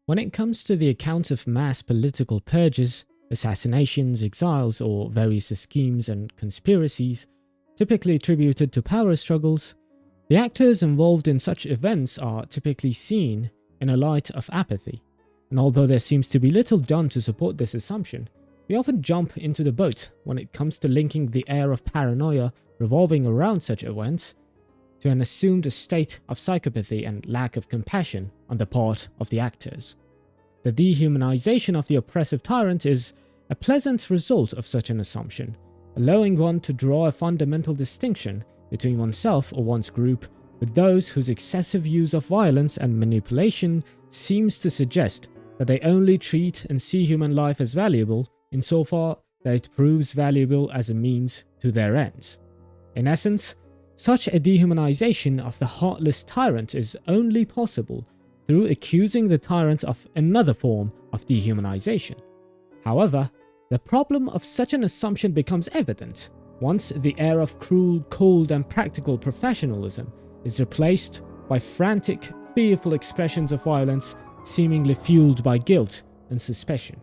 When it comes to the accounts of mass political purges, assassinations, exiles, or various schemes and conspiracies, typically attributed to power struggles, the actors involved in such events are typically seen in a light of apathy. And although there seems to be little done to support this assumption, we often jump into the boat when it comes to linking the air of paranoia revolving around such events to an assumed state of psychopathy and lack of compassion on the part of the actors. The dehumanization of the oppressive tyrant is a pleasant result of such an assumption, allowing one to draw a fundamental distinction between oneself or one's group with those whose excessive use of violence and manipulation seems to suggest that they only treat and see human life as valuable insofar that it proves valuable as a means to their ends. In essence, such a dehumanization of the heartless tyrant is only possible through accusing the tyrant of another form of dehumanization. However, the problem of such an assumption becomes evident once the air of cruel, cold, and practical professionalism is replaced by frantic, fearful expressions of violence seemingly fueled by guilt and suspicion.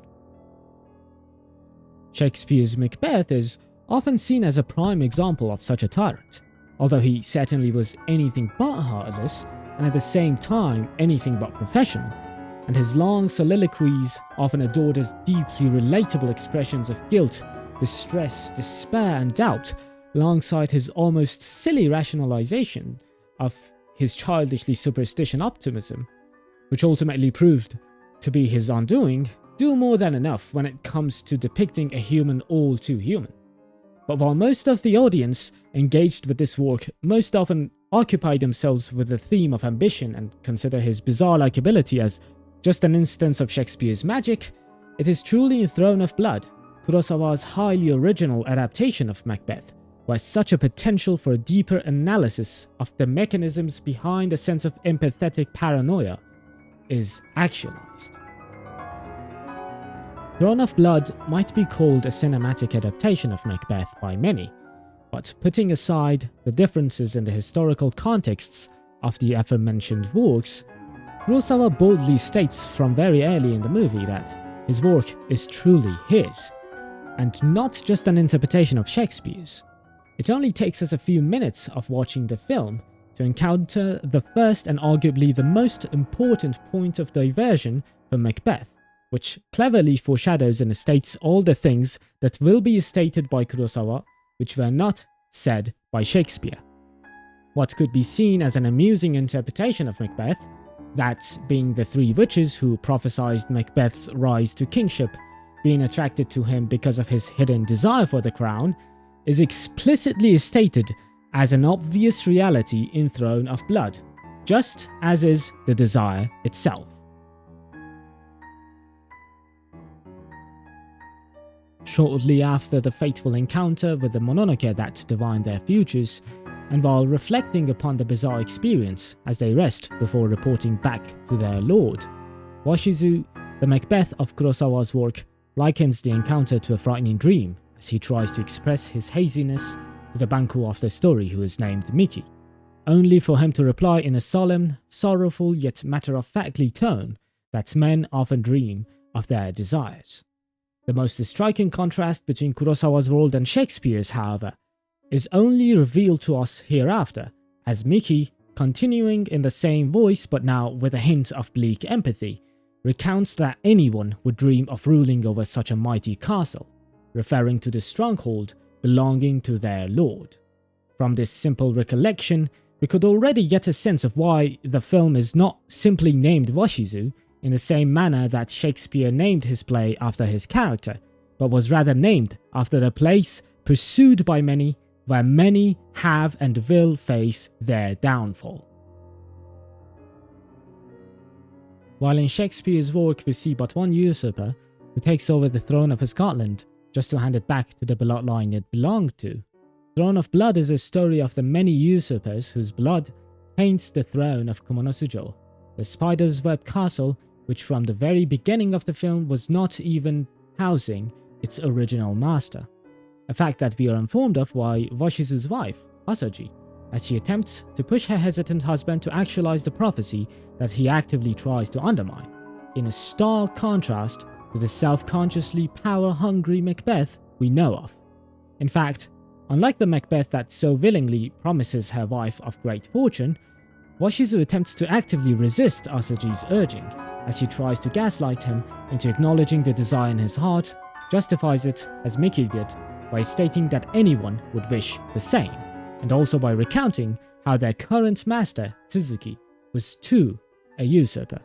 Shakespeare's Macbeth is often seen as a prime example of such a tyrant, although he certainly was anything but heartless and at the same time anything but professional, and his long soliloquies often adored as deeply relatable expressions of guilt, distress, despair, and doubt, alongside his almost silly rationalization of his childishly superstition optimism, which ultimately proved to be his undoing, do more than enough when it comes to depicting a human all too human. But while most of the audience engaged with this work most often occupy themselves with the theme of ambition and consider his bizarre likability as just an instance of Shakespeare's magic, it is truly in Throne of Blood, Kurosawa's highly original adaptation of Macbeth, where such a potential for a deeper analysis of the mechanisms behind a sense of empathetic paranoia is actualized. Throne of Blood might be called a cinematic adaptation of Macbeth by many, but putting aside the differences in the historical contexts of the aforementioned works, Kurosawa boldly states from very early in the movie that his work is truly his, and not just an interpretation of Shakespeare's. It only takes us a few minutes of watching the film to encounter the first and arguably the most important point of diversion for Macbeth, which cleverly foreshadows and states all the things that will be stated by Kurosawa which were not said by Shakespeare. What could be seen as an amusing interpretation of Macbeth, that being the three witches who prophesied Macbeth's rise to kingship being attracted to him because of his hidden desire for the crown, is explicitly stated as an obvious reality in Throne of Blood, just as is the desire itself. Shortly after the fateful encounter with the Mononoke that divined their futures, and while reflecting upon the bizarre experience as they rest before reporting back to their lord, Washizu, the Macbeth of Kurosawa's work, likens the encounter to a frightening dream as he tries to express his haziness to the Banku of the story who is named Miki, only for him to reply in a solemn, sorrowful yet matter-of-factly tone that men often dream of their desires. The most striking contrast between Kurosawa's world and Shakespeare's, however, is only revealed to us hereafter, as Miki, continuing in the same voice but now with a hint of bleak empathy, recounts that anyone would dream of ruling over such a mighty castle, referring to the stronghold belonging to their lord. From this simple recollection, we could already get a sense of why the film is not simply named Washizu in the same manner that Shakespeare named his play after his character, but was rather named after the place pursued by many, where many have and will face their downfall. While in Shakespeare's work we see but one usurper who takes over the throne of Scotland just to hand it back to the bloodline it belonged to, Throne of Blood is a story of the many usurpers whose blood taints the throne of Kumonosujo, the spider's web castle which from the very beginning of the film was not even housing its original master. A fact that we are informed of by Washizu's wife, Asaji, as she attempts to push her hesitant husband to actualize the prophecy that he actively tries to undermine. in a stark contrast to the self-consciously power-hungry Macbeth we know of. In fact, unlike the Macbeth that so willingly promises her wife of great fortune, Washizu attempts to actively resist Asaji's urging as he tries to gaslight him into acknowledging the desire in his heart, justifies it as Miki did by stating that anyone would wish the same, and also by recounting how their current master, Tsuzuki, was too a usurper.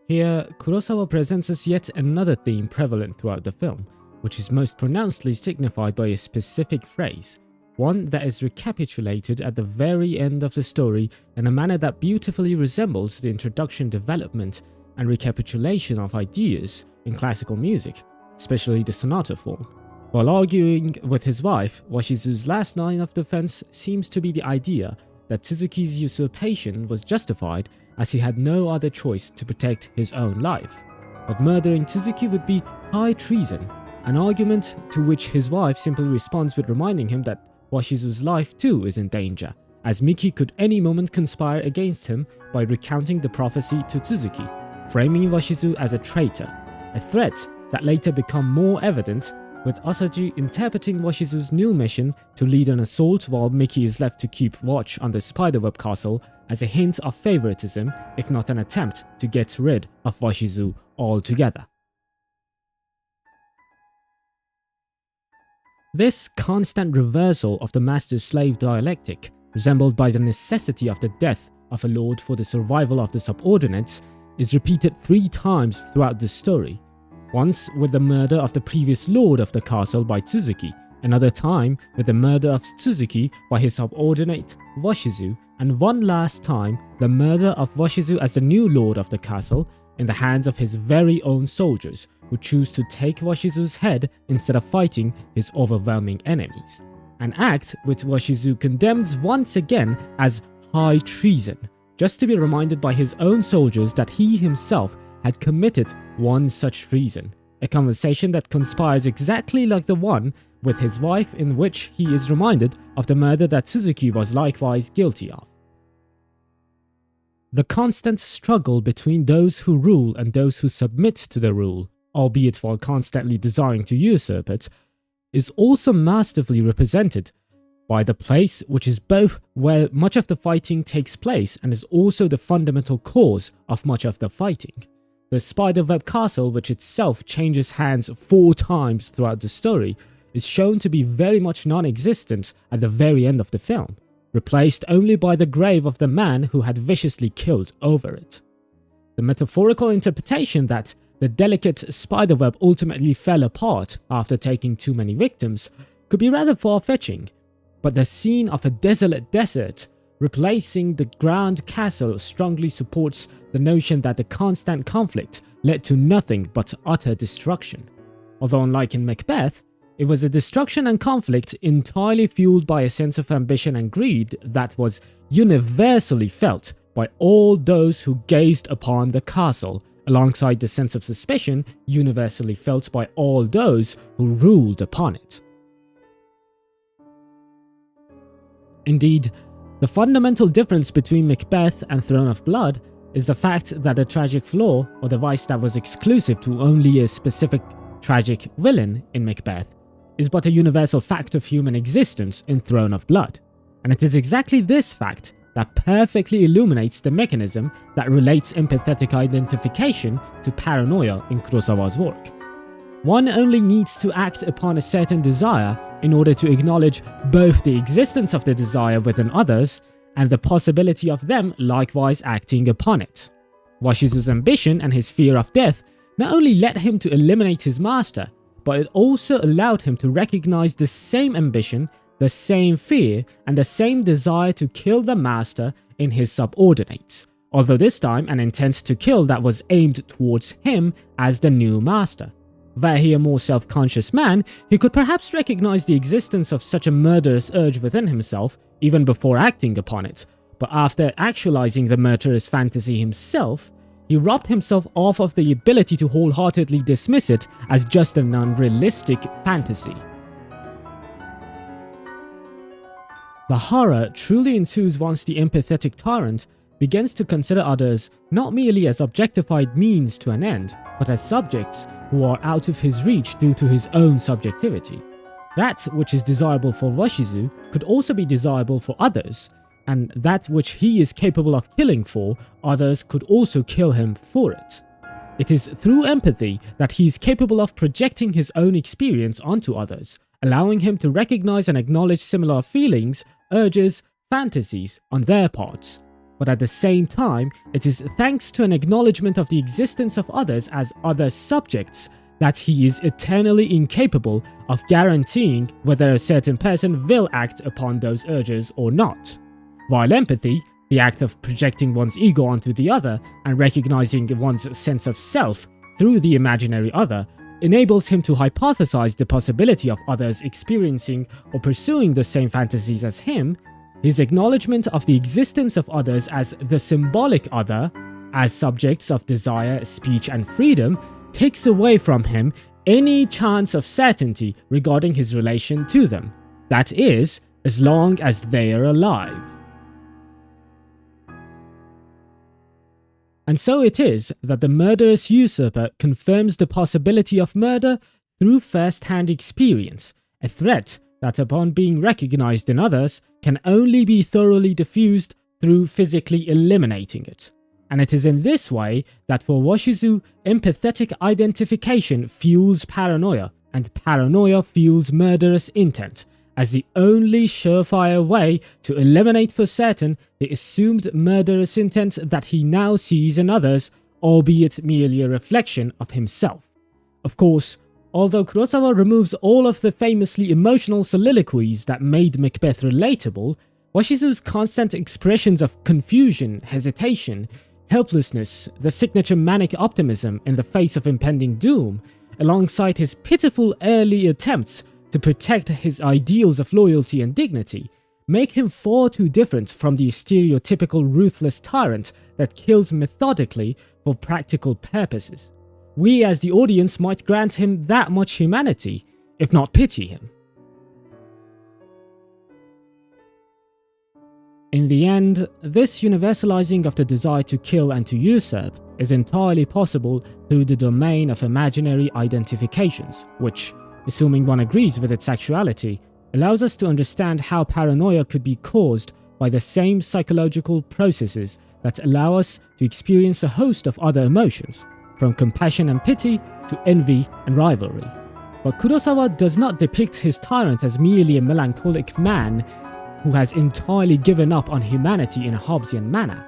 Here, Kurosawa presents us yet another theme prevalent throughout the film, which is most pronouncedly signified by a specific phrase, one that is recapitulated at the very end of the story in a manner that beautifully resembles the introduction, development, and recapitulation of ideas in classical music, especially the sonata form. While arguing with his wife, Washizu's last line of defense seems to be the idea that Tsuzuki's usurpation was justified as he had no other choice to protect his own life. But murdering Tsuzuki would be high treason, an argument to which his wife simply responds with reminding him that Washizu's life too is in danger, as Miki could any moment conspire against him by recounting the prophecy to Tsuzuki, framing Washizu as a traitor, a threat that later became more evident with Asaji interpreting Washizu's new mission to lead an assault while Miki is left to keep watch on the spiderweb castle as a hint of favoritism, if not an attempt to get rid of Washizu altogether. This constant reversal of the master-slave dialectic, resembled by the necessity of the death of a lord for the survival of the subordinates, is repeated 3 times throughout the story. Once with the murder of the previous lord of the castle by Tsuzuki, another time with the murder of Tsuzuki by his subordinate Washizu, and one last time the murder of Washizu as the new lord of the castle in the hands of his very own soldiers, who choose to take Washizu's head instead of fighting his overwhelming enemies. An act which Washizu condemns once again as high treason, just to be reminded by his own soldiers that he himself had committed one such treason, a conversation that conspires exactly like the one with his wife in which he is reminded of the murder that Tsuzuki was likewise guilty of. The constant struggle between those who rule and those who submit to the rule, albeit while constantly desiring to usurp it, is also masterfully represented by the place which is both where much of the fighting takes place and is also the fundamental cause of much of the fighting. The spiderweb castle, which itself changes hands 4 times throughout the story, is shown to be very much non-existent at the very end of the film, replaced only by the grave of the man who had viciously killed over it. The metaphorical interpretation that the delicate spiderweb ultimately fell apart after taking too many victims could be rather far-fetching, but the scene of a desolate desert replacing the grand castle strongly supports the notion that the constant conflict led to nothing but utter destruction. Although unlike in Macbeth, it was a destruction and conflict entirely fueled by a sense of ambition and greed that was universally felt by all those who gazed upon the castle, alongside the sense of suspicion universally felt by all those who ruled upon it. Indeed, the fundamental difference between Macbeth and Throne of Blood is the fact that the tragic flaw, or the vice that was exclusive to only a specific tragic villain in Macbeth, is but a universal fact of human existence in Throne of Blood. And it is exactly this fact that perfectly illuminates the mechanism that relates empathetic identification to paranoia in Kurosawa's work. One only needs to act upon a certain desire in order to acknowledge both the existence of the desire within others and the possibility of them likewise acting upon it. Washizu's ambition and his fear of death not only led him to eliminate his master, but it also allowed him to recognize the same ambition, the same fear, and the same desire to kill the master in his subordinates, although this time an intent to kill that was aimed towards him as the new master. Were he a more self-conscious man, he could perhaps recognize the existence of such a murderous urge within himself even before acting upon it, but after actualizing the murderous fantasy himself, he robbed himself of the ability to wholeheartedly dismiss it as just an unrealistic fantasy. The horror truly ensues once the empathetic tyrant begins to consider others not merely as objectified means to an end, but as subjects who are out of his reach due to his own subjectivity. That which is desirable for Washizu could also be desirable for others, and that which he is capable of killing for, others could also kill him for it. It is through empathy that he is capable of projecting his own experience onto others, allowing him to recognize and acknowledge similar feelings, urges, fantasies on their parts. But at the same time, it is thanks to an acknowledgement of the existence of others as other subjects that he is eternally incapable of guaranteeing whether a certain person will act upon those urges or not. While empathy, the act of projecting one's ego onto the other and recognizing one's sense of self through the imaginary other, enables him to hypothesize the possibility of others experiencing or pursuing the same fantasies as him. His acknowledgement of the existence of others as the symbolic other, as subjects of desire, speech, and freedom, takes away from him any chance of certainty regarding his relation to them. That is, as long as they are alive. And so it is that the murderous usurper confirms the possibility of murder through first-hand experience, a threat that upon being recognized in others can only be thoroughly diffused through physically eliminating it. And it is in this way that for Washizu, empathetic identification fuels paranoia, and paranoia fuels murderous intent, as the only surefire way to eliminate for certain the assumed murderous intent that he now sees in others, albeit merely a reflection of himself. Of course, although Kurosawa removes all of the famously emotional soliloquies that made Macbeth relatable, Washizu's constant expressions of confusion, hesitation, helplessness, the signature manic optimism in the face of impending doom, alongside his pitiful early attempts to protect his ideals of loyalty and dignity, make him far too different from the stereotypical ruthless tyrant that kills methodically for practical purposes. We as the audience might grant him that much humanity, if not pity him. In the end, this universalizing of the desire to kill and to usurp is entirely possible through the domain of imaginary identifications, which, assuming one agrees with its actuality, allows us to understand how paranoia could be caused by the same psychological processes that allow us to experience a host of other emotions, from compassion and pity to envy and rivalry. But Kurosawa does not depict his tyrant as merely a melancholic man who has entirely given up on humanity in a Hobbesian manner,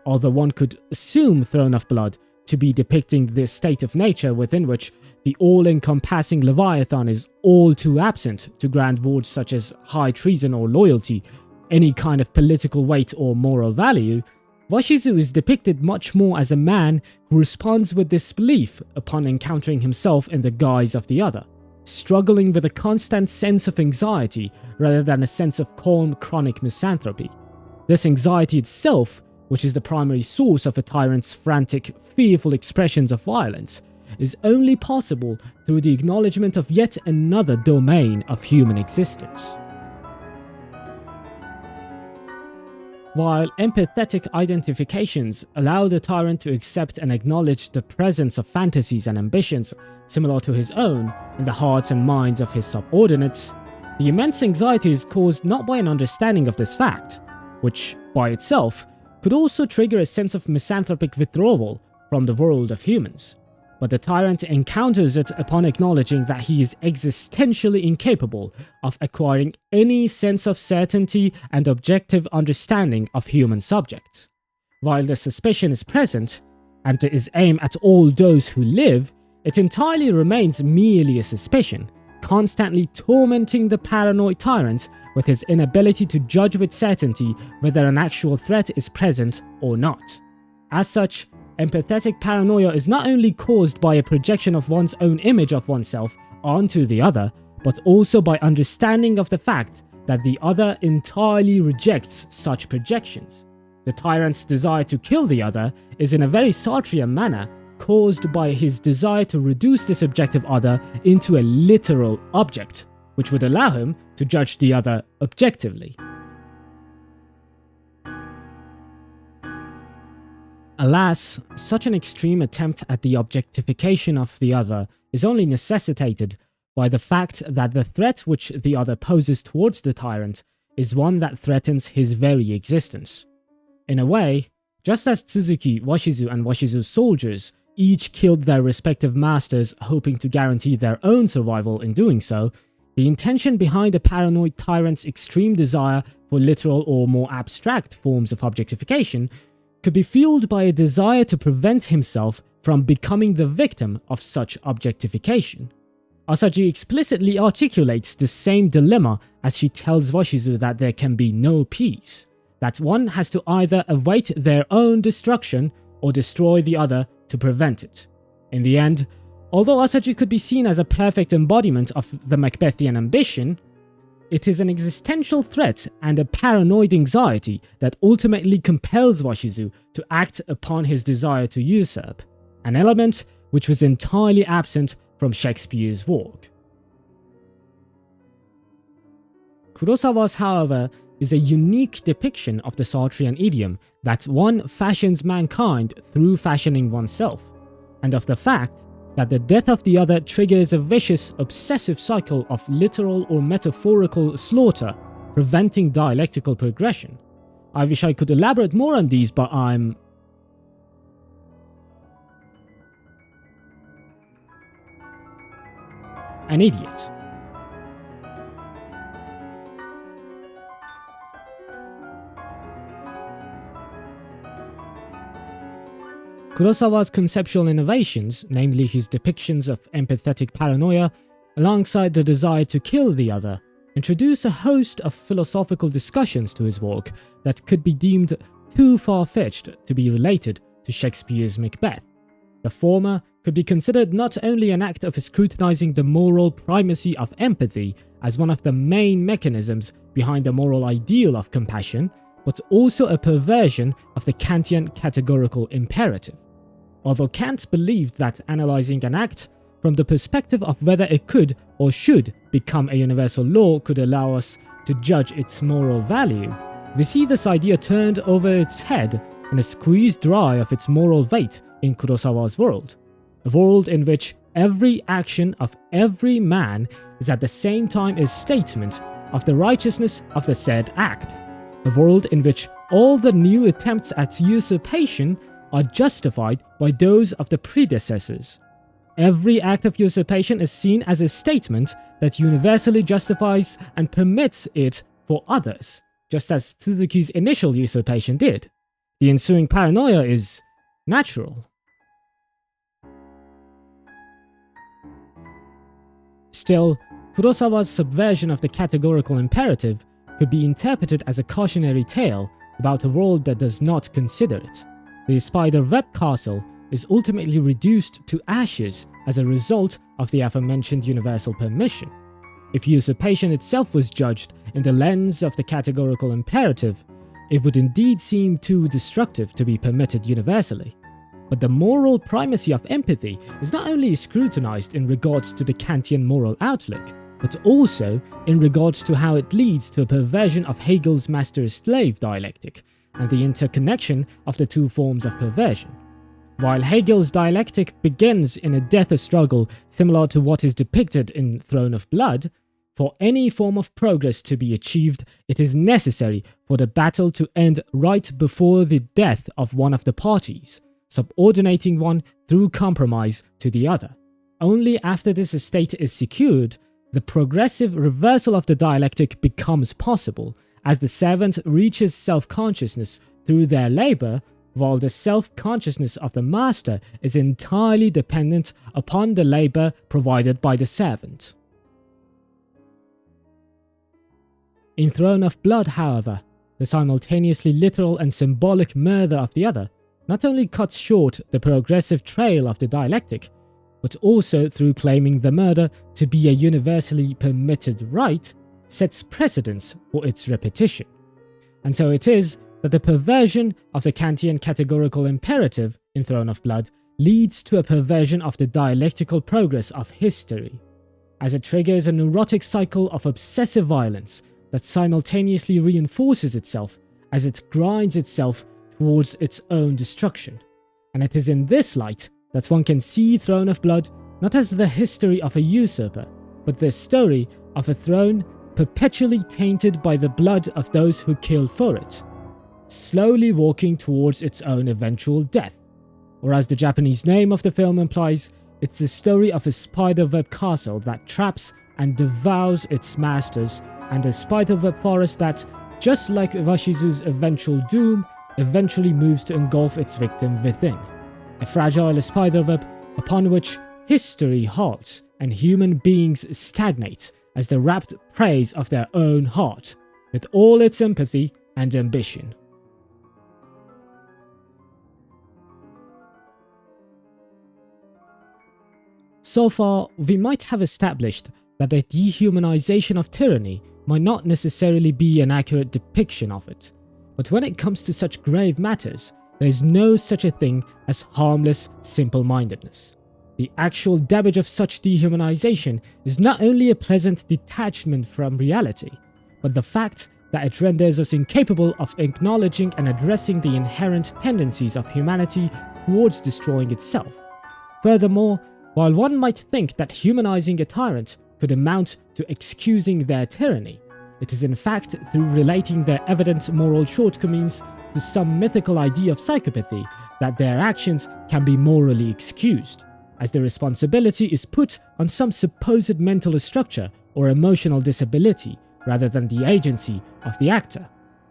although one could assume Throne of Blood to be depicting the state of nature within which the all-encompassing Leviathan is all too absent to grant words such as high treason or loyalty any kind of political weight or moral value. Washizu is depicted much more as a man who responds with disbelief upon encountering himself in the guise of the other, struggling with a constant sense of anxiety rather than a sense of calm, chronic misanthropy. This anxiety itself, which is the primary source of a tyrant's frantic, fearful expressions of violence, is only possible through the acknowledgement of yet another domain of human existence. While empathetic identifications allow the tyrant to accept and acknowledge the presence of fantasies and ambitions similar to his own in the hearts and minds of his subordinates, the immense anxiety is caused not by an understanding of this fact, which by itself could also trigger a sense of misanthropic withdrawal from the world of humans, but the tyrant encounters it upon acknowledging that he is existentially incapable of acquiring any sense of certainty and objective understanding of human subjects. While the suspicion is present, and is aimed at all those who live, it entirely remains merely a suspicion, constantly tormenting the paranoid tyrant with his inability to judge with certainty whether an actual threat is present or not. As such, empathetic paranoia is not only caused by a projection of one's own image of oneself onto the other, but also by understanding of the fact that the other entirely rejects such projections. The tyrant's desire to kill the other is in a very Sartrean manner caused by his desire to reduce the subjective other into a literal object, which would allow him to judge the other objectively. Alas, such an extreme attempt at the objectification of the other is only necessitated by the fact that the threat which the other poses towards the tyrant is one that threatens his very existence. In a way, just as Tsuzuki, Washizu, and Washizu's soldiers each killed their respective masters hoping to guarantee their own survival in doing so, the intention behind a paranoid tyrant's extreme desire for literal or more abstract forms of objectification could be fueled by a desire to prevent himself from becoming the victim of such objectification. Asaji explicitly articulates the same dilemma as she tells Washizu that there can be no peace, that one has to either await their own destruction or destroy the other to prevent it. In the end, although Asaji could be seen as a perfect embodiment of the Macbethian ambition, it is an existential threat and a paranoid anxiety that ultimately compels Washizu to act upon his desire to usurp, an element which was entirely absent from Shakespeare's work. Kurosawa's, however, is a unique depiction of the Sartrean idiom that one fashions mankind through fashioning oneself, and of the fact that the death of the other triggers a vicious, obsessive cycle of literal or metaphorical slaughter, preventing dialectical progression. I wish I could elaborate more on these, but I'm an idiot. Kurosawa's conceptual innovations, namely his depictions of empathetic paranoia, alongside the desire to kill the other, introduce a host of philosophical discussions to his work that could be deemed too far-fetched to be related to Shakespeare's Macbeth. The former could be considered not only an act of scrutinizing the moral primacy of empathy as one of the main mechanisms behind the moral ideal of compassion, but also a perversion of the Kantian categorical imperative. Although Kant believed that analyzing an act from the perspective of whether it could or should become a universal law could allow us to judge its moral value, we see this idea turned over its head and squeezed dry of its moral weight in Kurosawa's world. A world in which every action of every man is at the same time a statement of the righteousness of the said act. A world in which all the new attempts at usurpation are justified by those of the predecessors. Every act of usurpation is seen as a statement that universally justifies and permits it for others, just as Tsuzuki's initial usurpation did. The ensuing paranoia is natural. Still, Kurosawa's subversion of the categorical imperative could be interpreted as a cautionary tale about a world that does not consider it. The spider web castle is ultimately reduced to ashes as a result of the aforementioned universal permission. If usurpation itself was judged in the lens of the categorical imperative, it would indeed seem too destructive to be permitted universally. But the moral primacy of empathy is not only scrutinized in regards to the Kantian moral outlook, but also in regards to how it leads to a perversion of Hegel's master-slave dialectic and the interconnection of the two forms of perversion. While Hegel's dialectic begins in a death struggle similar to what is depicted in Throne of Blood, for any form of progress to be achieved, it is necessary for the battle to end right before the death of one of the parties, subordinating one through compromise to the other. Only after this state is secured, the progressive reversal of the dialectic becomes possible, as the servant reaches self-consciousness through their labor, while the self-consciousness of the master is entirely dependent upon the labor provided by the servant. In Throne of Blood, however, the simultaneously literal and symbolic murder of the other not only cuts short the progressive trail of the dialectic, but also through claiming the murder to be a universally permitted right, sets precedence for its repetition. And so it is that the perversion of the Kantian categorical imperative in Throne of Blood leads to a perversion of the dialectical progress of history, as it triggers a neurotic cycle of obsessive violence that simultaneously reinforces itself as it grinds itself towards its own destruction. and it is in this light that one can see Throne of Blood not as the history of a usurper, but the story of a throne perpetually tainted by the blood of those who kill for it, slowly walking towards its own eventual death. Or as the Japanese name of the film implies, it's the story of a spiderweb castle that traps and devours its masters, and a spiderweb forest that, just like Washizu's eventual doom, eventually moves to engulf its victim within. A fragile spiderweb upon which history halts and human beings stagnate as the rapt preys of their own heart, with all its empathy and ambition. So far, we might have established that the dehumanization of tyranny might not necessarily be an accurate depiction of it, but when it comes to such grave matters, there is no such a thing as harmless simple-mindedness. The actual damage of such dehumanization is not only a pleasant detachment from reality, but the fact that it renders us incapable of acknowledging and addressing the inherent tendencies of humanity towards destroying itself. Furthermore, while one might think that humanizing a tyrant could amount to excusing their tyranny, it is in fact through relating their evident moral shortcomings to some mythical idea of psychopathy that their actions can be morally excused, as the responsibility is put on some supposed mental structure or emotional disability rather than the agency of the actor.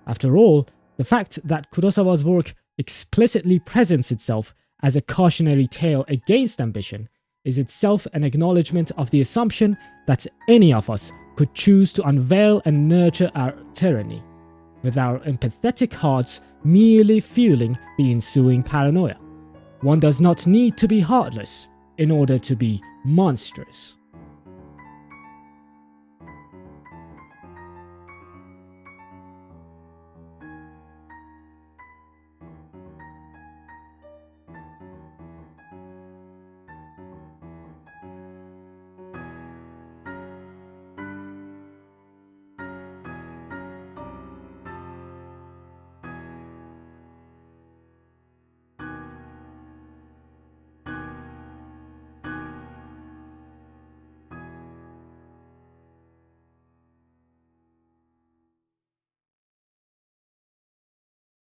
After all, the fact that Kurosawa's work explicitly presents itself as a cautionary tale against ambition is itself an acknowledgement of the assumption that any of us could choose to unveil and nurture our tyranny, with our empathetic hearts merely fueling the ensuing paranoia. One does not need to be heartless in order to be monstrous.